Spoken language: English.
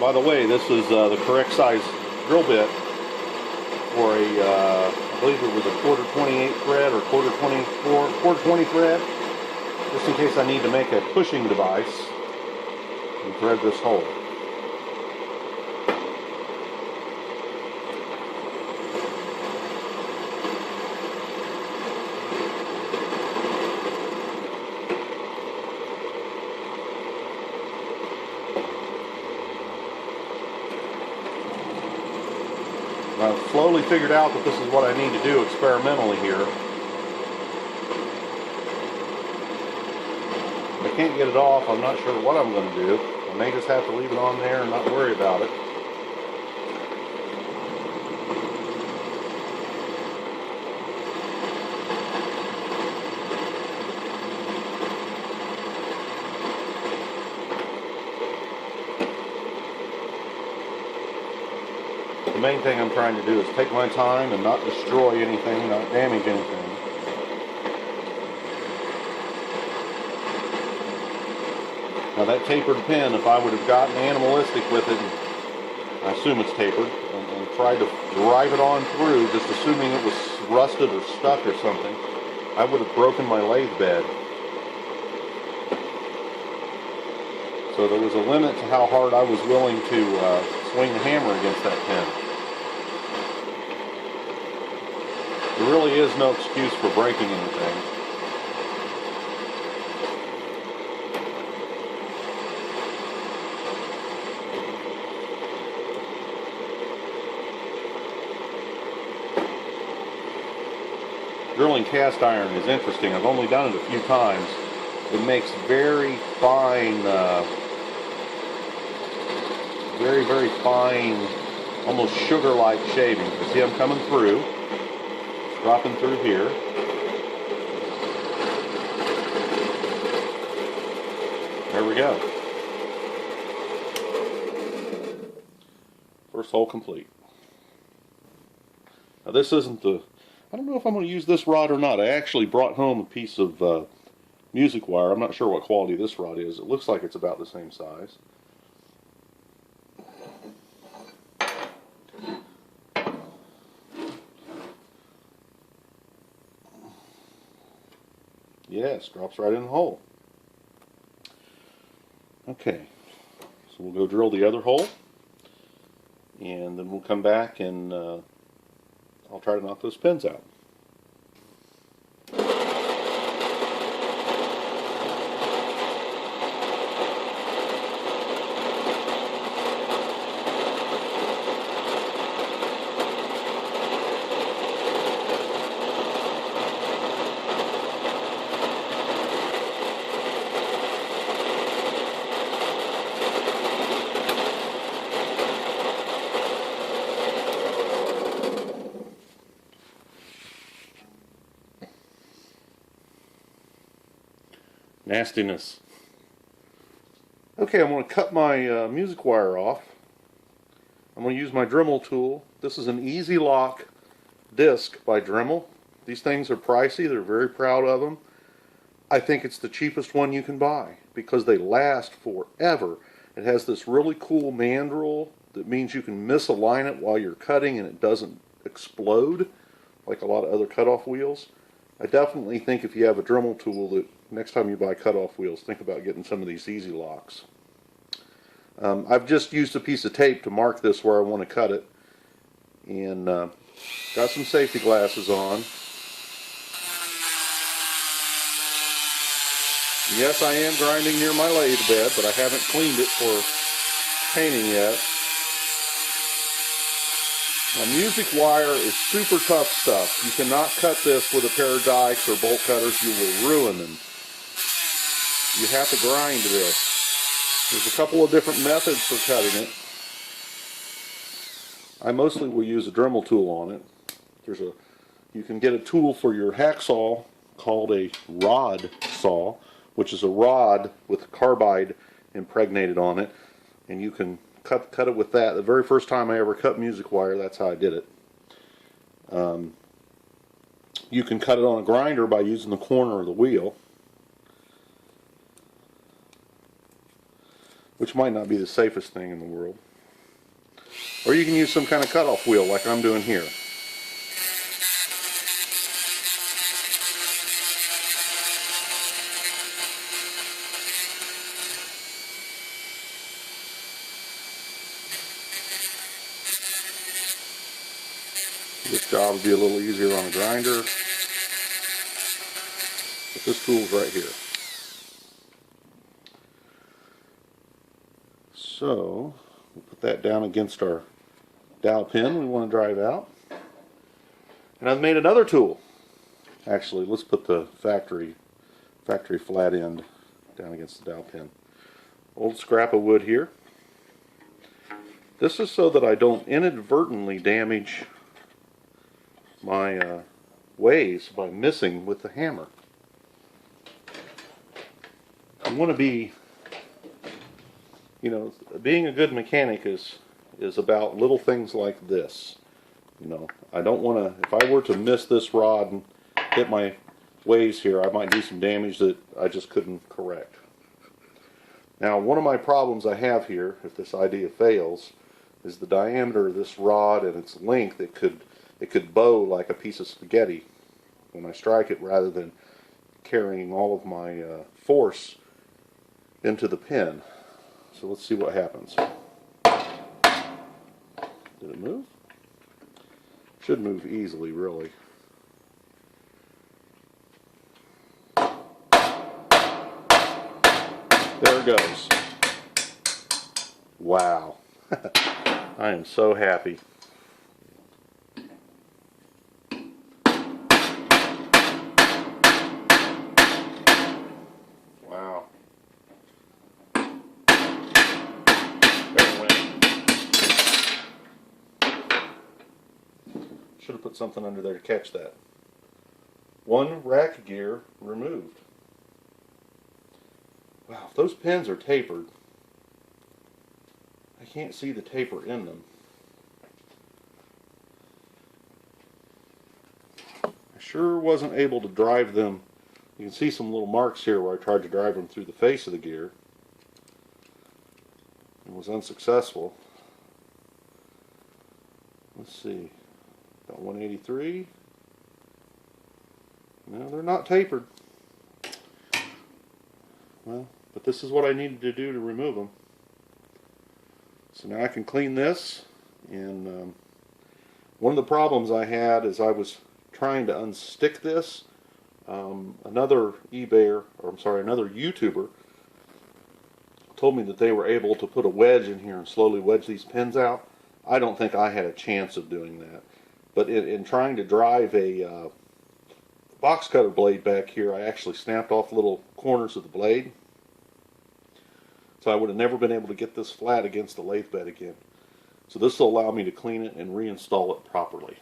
By the way, this is the correct size drill bit for a, I believe it was a quarter 28 thread or quarter 20 thread, just in case I need to make a pushing device and thread this hole. I've slowly figured out that this is what I need to do experimentally here. If I can't get it off, I'm not sure what I'm going to do. I may just have to leave it on there and not worry about it. The main thing I'm trying to do is take my time and not destroy anything, not damage anything. Now that tapered pin, if I would have gotten animalistic with it, I assume it's tapered, and tried to drive it on through, just assuming it was rusted or stuck or something, I would have broken my lathe bed. So there was a limit to how hard I was willing to swing the hammer against that pin. There really is no excuse for breaking anything. Drilling cast iron is interesting. I've only done it a few times. It makes very fine, very fine, almost sugar-like shavings. You see I'm coming through. Dropping through here. There we go. First hole complete. Now this isn't the, I don't know if I'm going to use this rod or not. I actually brought home a piece of music wire. I'm not sure what quality this rod is. It looks like it's about the same size. Yes, drops right in the hole. Okay, so we'll go drill the other hole, and then we'll come back and I'll try to knock those pins out. Nastiness. Okay, I'm going to cut my music wire off. I'm going to use my Dremel tool. This is an Easy Lock disc by Dremel. These things are pricey. They're very proud of them. I think it's the cheapest one you can buy because they last forever. It has this really cool mandrel that means you can misalign it while you're cutting and it doesn't explode like a lot of other cutoff wheels. I definitely think if you have a Dremel tool that next time you buy cutoff wheels, think about getting some of these Easy Locks. I've just used a piece of tape to mark this where I want to cut it, and got some safety glasses on. Yes, I am grinding near my lathe bed, but I haven't cleaned it for painting yet. Now, music wire is super tough stuff. You cannot cut this with a pair of dikes or bolt cutters. You will ruin them. You have to grind this. There's a couple of different methods for cutting it. I mostly will use a Dremel tool on it. You can get a tool for your hacksaw called a rod saw, which is a rod with carbide impregnated on it, and you can cut it with that. The very first time I ever cut music wire, that's how I did it. You can cut it on a grinder by using the corner of the wheel, which might not be the safest thing in the world. Or you can use some kind of cutoff wheel like I'm doing here. This job would be a little easier on a grinder, but this tool's right here. So, we'll put that down against our dowel pin we want to drive out. And I've made another tool. Actually, let's put the factory flat end down against the dowel pin. Old scrap of wood here. This is so that I don't inadvertently damage my ways by missing with the hammer. I want to be, you know, being a good mechanic is about little things like this. You know, I don't want to, if I were to miss this rod and hit my ways here, I might do some damage that I just couldn't correct. Now, one of my problems I have here, if this idea fails, is the diameter of this rod and its length. It could bow like a piece of spaghetti when I strike it, rather than carrying all of my force into the pin. So let's see what happens. Did it move? Should move easily, really. There it goes. Wow. I am so happy. Wow. Should have put something under there to catch that. One rack gear removed. Wow, if those pins are tapered, I can't see the taper in them. I sure wasn't able to drive them. You can see some little marks here where I tried to drive them through the face of the gear and was unsuccessful. Let's see. Got 183. No, they're not tapered. Well, but this is what I needed to do to remove them. So now I can clean this. And one of the problems I had is I was trying to unstick this. Another YouTuber told me that they were able to put a wedge in here and slowly wedge these pins out. I don't think I had a chance of doing that. But in trying to drive a box cutter blade back here, I actually snapped off little corners of the blade. So I would have never been able to get this flat against the lathe bed again. So this will allow me to clean it and reinstall it properly.